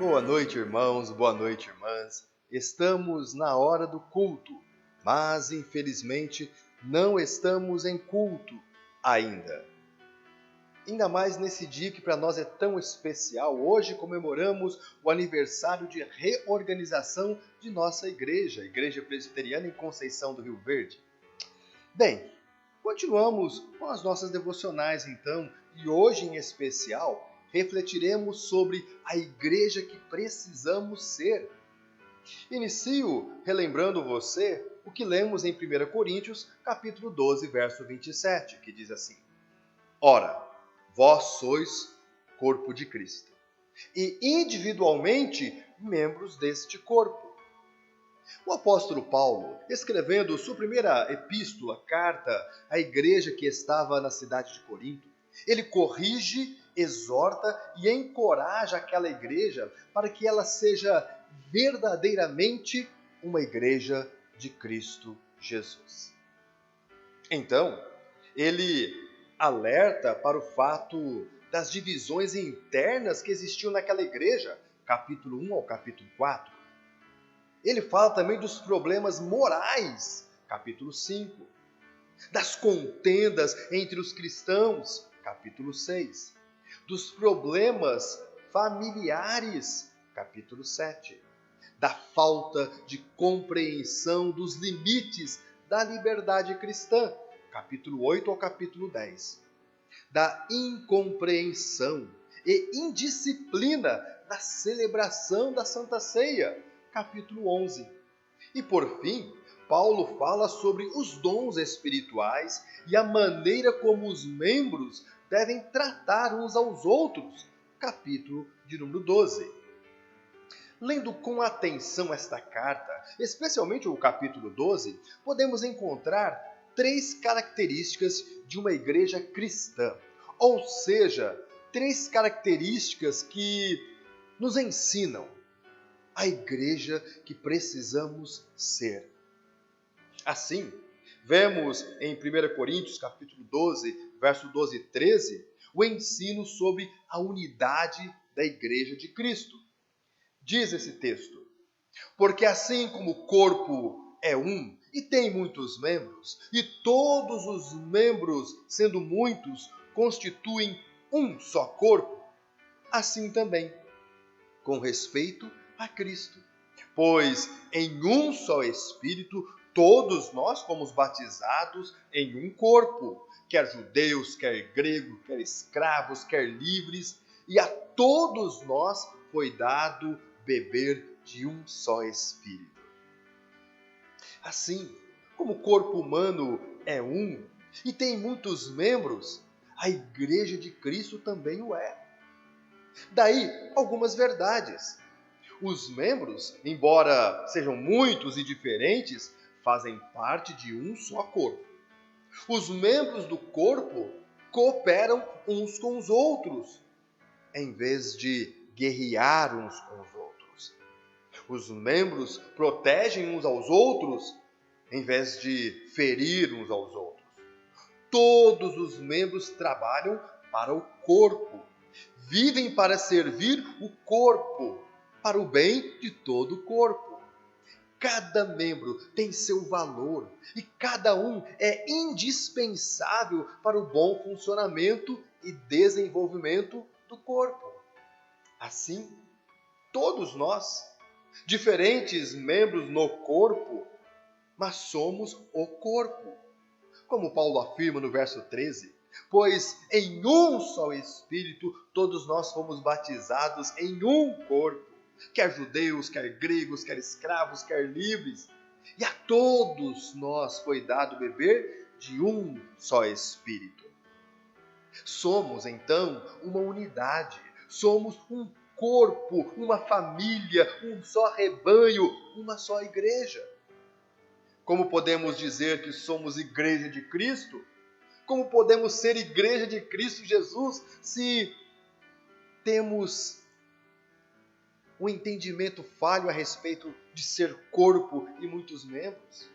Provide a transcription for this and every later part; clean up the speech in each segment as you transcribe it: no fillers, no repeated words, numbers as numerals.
Boa noite, irmãos, boa noite, irmãs. Estamos na hora do culto, mas infelizmente não estamos em culto ainda. Ainda mais nesse dia que para nós é tão especial. Hoje comemoramos o aniversário de reorganização de nossa igreja, a Igreja Presbiteriana em Conceição do Rio Verde. Bem, continuamos com as nossas devocionais então, e hoje em especial refletiremos sobre a igreja que precisamos ser. Inicio relembrando você o que lemos em 1 Coríntios, capítulo 12, verso 27, que diz assim: Ora, vós sois corpo de Cristo, e individualmente membros deste corpo. O apóstolo Paulo, escrevendo sua primeira epístola, carta à igreja que estava na cidade de Corinto, ele corrige, exorta e encoraja aquela igreja para que ela seja verdadeiramente uma igreja de Cristo Jesus. Então, ele alerta para o fato das divisões internas que existiam naquela igreja, capítulo 1 ao capítulo 4. Ele fala também dos problemas morais, capítulo 5. Das contendas entre os cristãos, capítulo 6. Dos problemas familiares, capítulo 7. Da falta de compreensão dos limites da liberdade cristã, capítulo 8 ao capítulo 10. Da incompreensão e indisciplina da celebração da Santa Ceia, capítulo 11. E por fim, Paulo fala sobre os dons espirituais e a maneira como os membros devem tratar uns aos outros, capítulo de número 12. Lendo com atenção esta carta, especialmente o capítulo 12, podemos encontrar 3 características de uma igreja cristã, ou seja, 3 características que nos ensinam a igreja que precisamos ser. Assim, vemos em 1 Coríntios capítulo 12, verso 12 e 13, o ensino sobre a unidade da igreja de Cristo. Diz esse texto: Porque assim como o corpo é um e tem muitos membros, e todos os membros, sendo muitos, constituem um só corpo, assim também, com respeito a Cristo. Pois em um só Espírito todos nós fomos batizados em um corpo, quer judeus, quer gregos, quer escravos, quer livres, e a todos nós foi dado beber de um só Espírito. Assim, como o corpo humano é um e tem muitos membros, a igreja de Cristo também o é. Daí algumas verdades. Os membros, embora sejam muitos e diferentes, fazem parte de um só corpo. Os membros do corpo cooperam uns com os outros, em vez de guerrear uns com os outros. Os membros protegem uns aos outros, em vez de ferir uns aos outros. Todos os membros trabalham para o corpo, vivem para servir o corpo, para o bem de todo o corpo. Cada membro tem seu valor e cada um é indispensável para o bom funcionamento e desenvolvimento do corpo. Assim, todos nós, diferentes membros no corpo, mas somos o corpo. Como Paulo afirma no verso 13, pois em um só Espírito todos nós fomos batizados em um corpo, quer judeus, quer gregos, quer escravos, quer livres, e a todos nós foi dado beber de um só Espírito. Somos, então, uma unidade, somos um corpo, uma família, um só rebanho, uma só igreja. Como podemos dizer que somos igreja de Cristo? Como podemos ser igreja de Cristo Jesus se temos um entendimento falho a respeito de ser corpo e muitos membros?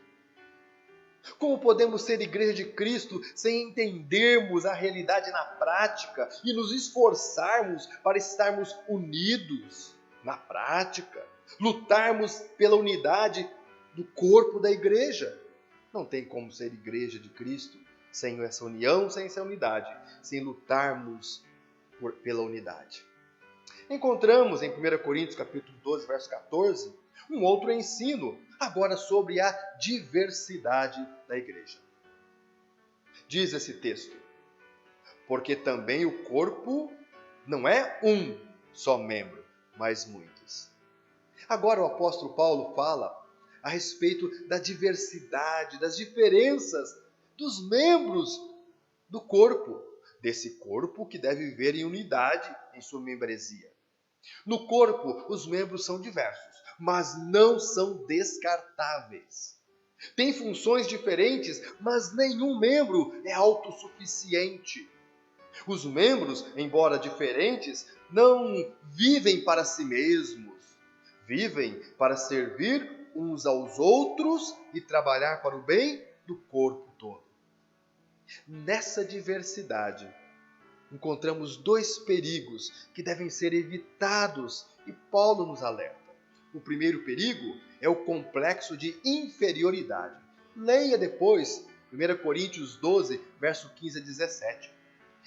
Como podemos ser igreja de Cristo sem entendermos a realidade na prática e nos esforçarmos para estarmos unidos na prática, lutarmos pela unidade do corpo da igreja. Não tem como ser igreja de Cristo sem essa união, sem essa unidade, sem lutarmos pela unidade. Encontramos em 1 Coríntios capítulo 12, verso 14, um outro ensino, agora sobre a diversidade da igreja. Diz esse texto: porque também o corpo não é um só membro, mas muitos. Agora o apóstolo Paulo fala a respeito da diversidade, das diferenças dos membros do corpo, desse corpo que deve viver em unidade em sua membresia. No corpo, os membros são diversos, mas não são descartáveis. Tem funções diferentes, mas nenhum membro é autossuficiente. Os membros, embora diferentes, não vivem para si mesmos. Vivem para servir uns aos outros e trabalhar para o bem do corpo todo. Nessa diversidade, encontramos dois perigos que devem ser evitados e Paulo nos alerta. O primeiro perigo é o complexo de inferioridade. Leia depois 1 Coríntios 12, verso 15 a 17.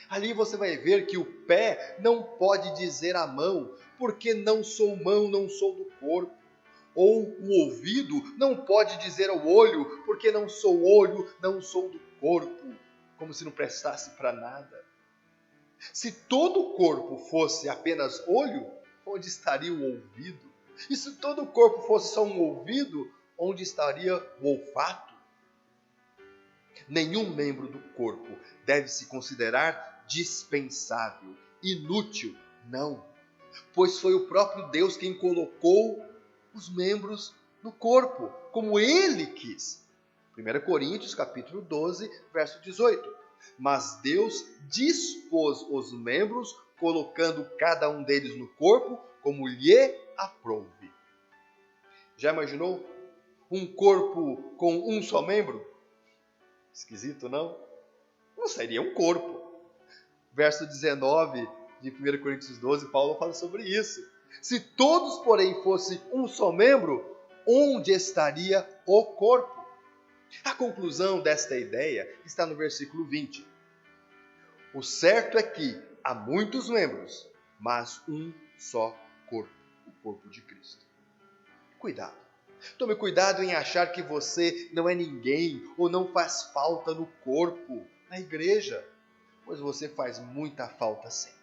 Ali você vai ver que o pé não pode dizer à mão, porque não sou mão, não sou do corpo. Ou o ouvido não pode dizer ao olho, porque não sou olho, não sou do corpo. Como se não prestasse para nada. Se todo o corpo fosse apenas olho, onde estaria o ouvido? E se todo o corpo fosse só um ouvido, onde estaria o olfato? Nenhum membro do corpo deve se considerar dispensável, inútil, não. Pois foi o próprio Deus quem colocou os membros no corpo, como Ele quis. 1 Coríntios capítulo 12, verso 18. Mas Deus dispôs os membros, colocando cada um deles no corpo, como lhe aprouve. Já imaginou um corpo com um só membro? Esquisito, não? Não seria um corpo. Verso 19 de 1 Coríntios 12, Paulo fala sobre isso. Se todos, porém, fossem um só membro, onde estaria o corpo? A conclusão desta ideia está no versículo 20. O certo é que há muitos membros, mas um só corpo, o corpo de Cristo. Cuidado. Tome cuidado em achar que você não é ninguém ou não faz falta no corpo, na igreja, pois você faz muita falta sim.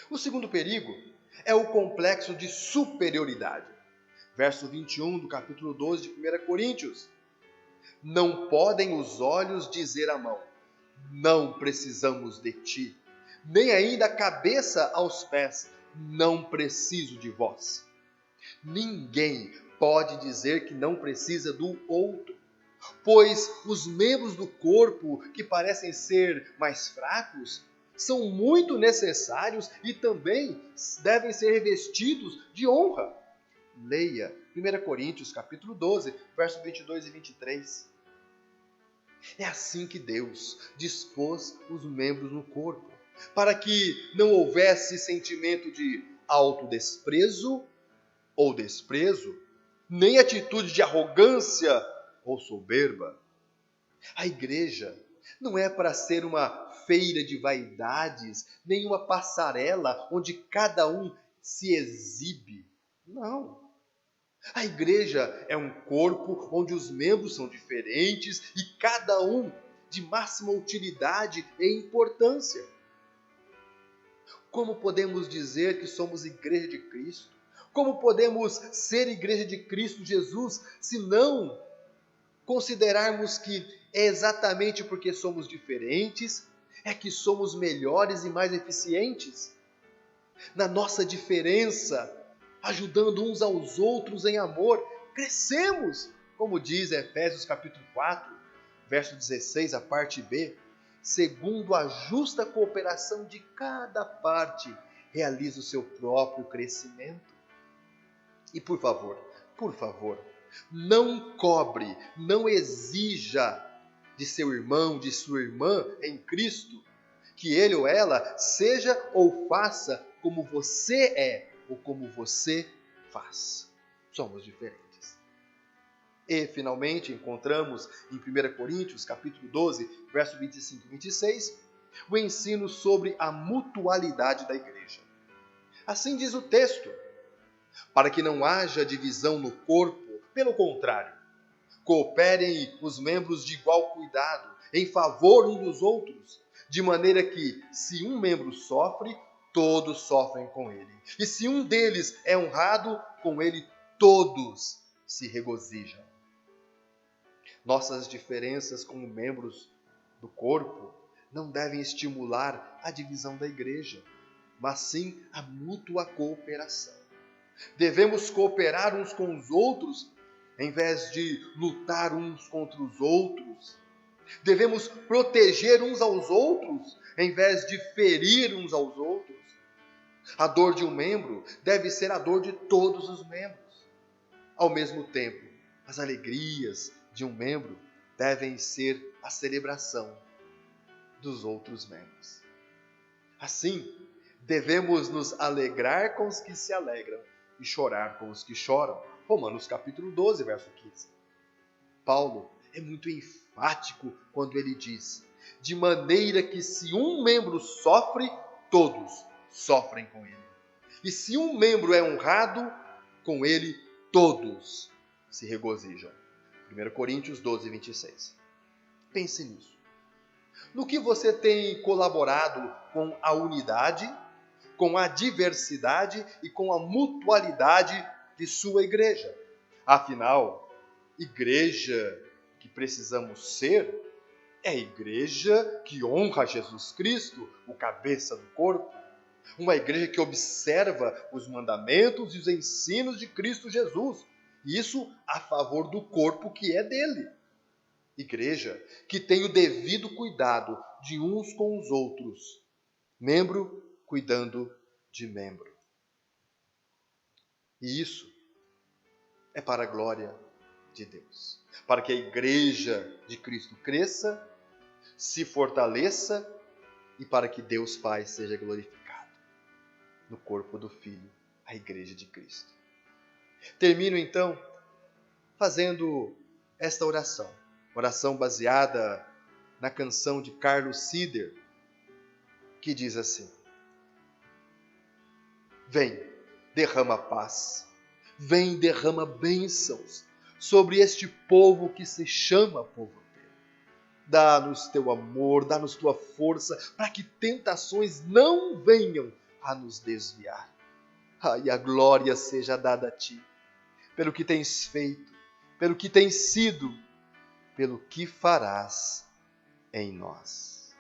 O segundo perigo é o complexo de superioridade. Verso 21 do capítulo 12 de 1 Coríntios. Não podem os olhos dizer à mão, não precisamos de ti, nem ainda a cabeça aos pés, não preciso de vós. Ninguém pode dizer que não precisa do outro, pois os membros do corpo que parecem ser mais fracos são muito necessários e também devem ser revestidos de honra. Leia 1 Coríntios capítulo 12, versos 22 e 23. É assim que Deus dispôs os membros no corpo, para que não houvesse sentimento de autodesprezo ou desprezo, nem atitude de arrogância ou soberba. A igreja não é para ser uma feira de vaidades, nem uma passarela onde cada um se exibe. Não. A igreja é um corpo onde os membros são diferentes e cada um de máxima utilidade e importância. Como podemos dizer que somos igreja de Cristo? Como podemos ser igreja de Cristo Jesus se não considerarmos que é exatamente porque somos diferentes é que somos melhores e mais eficientes? Na nossa diferença, ajudando uns aos outros em amor, crescemos, como diz Efésios capítulo 4, verso 16, a parte B, segundo a justa cooperação de cada parte, realiza o seu próprio crescimento. E por favor, não cobre, não exija de seu irmão, de sua irmã em Cristo, que ele ou ela seja ou faça como você é, ou como você faz. Somos diferentes. E, finalmente, encontramos em 1 Coríntios, capítulo 12, verso 25 e 26, o ensino sobre a mutualidade da igreja. Assim diz o texto: para que não haja divisão no corpo, pelo contrário, cooperem os membros de igual cuidado, em favor uns dos outros, de maneira que, se um membro sofre, todos sofrem com ele. E se um deles é honrado, com ele todos se regozijam. Nossas diferenças como membros do corpo não devem estimular a divisão da igreja, mas sim a mútua cooperação. Devemos cooperar uns com os outros, em vez de lutar uns contra os outros. Devemos proteger uns aos outros, em vez de ferir uns aos outros. A dor de um membro deve ser a dor de todos os membros. Ao mesmo tempo, as alegrias de um membro devem ser a celebração dos outros membros. Assim, devemos nos alegrar com os que se alegram e chorar com os que choram. Romanos capítulo 12, verso 15. Paulo é muito enfático quando ele diz: de maneira que se um membro sofre, todos sofrem com ele. E se um membro é honrado, com ele todos se regozijam. 1 Coríntios 12, 26. Pense nisso. No que você tem colaborado com a unidade, com a diversidade e com a mutualidade de sua igreja? Afinal, igreja que precisamos ser é a igreja que honra Jesus Cristo, o cabeça do corpo. Uma igreja que observa os mandamentos e os ensinos de Cristo Jesus. Isso a favor do corpo que é dele. Igreja que tem o devido cuidado de uns com os outros. Membro cuidando de membro. E isso é para a glória de Deus. Para que a igreja de Cristo cresça, se fortaleça e para que Deus Pai seja glorificado no corpo do Filho, a igreja de Cristo. Termino então fazendo esta oração baseada na canção de Carlos Sider, que diz assim: vem, derrama paz, vem, derrama bênçãos sobre este povo que se chama povo teu. Dá-nos teu amor, dá-nos tua força, para que tentações não venham a nos desviar. E a glória seja dada a ti, pelo que tens feito, pelo que tens sido, pelo que farás em nós.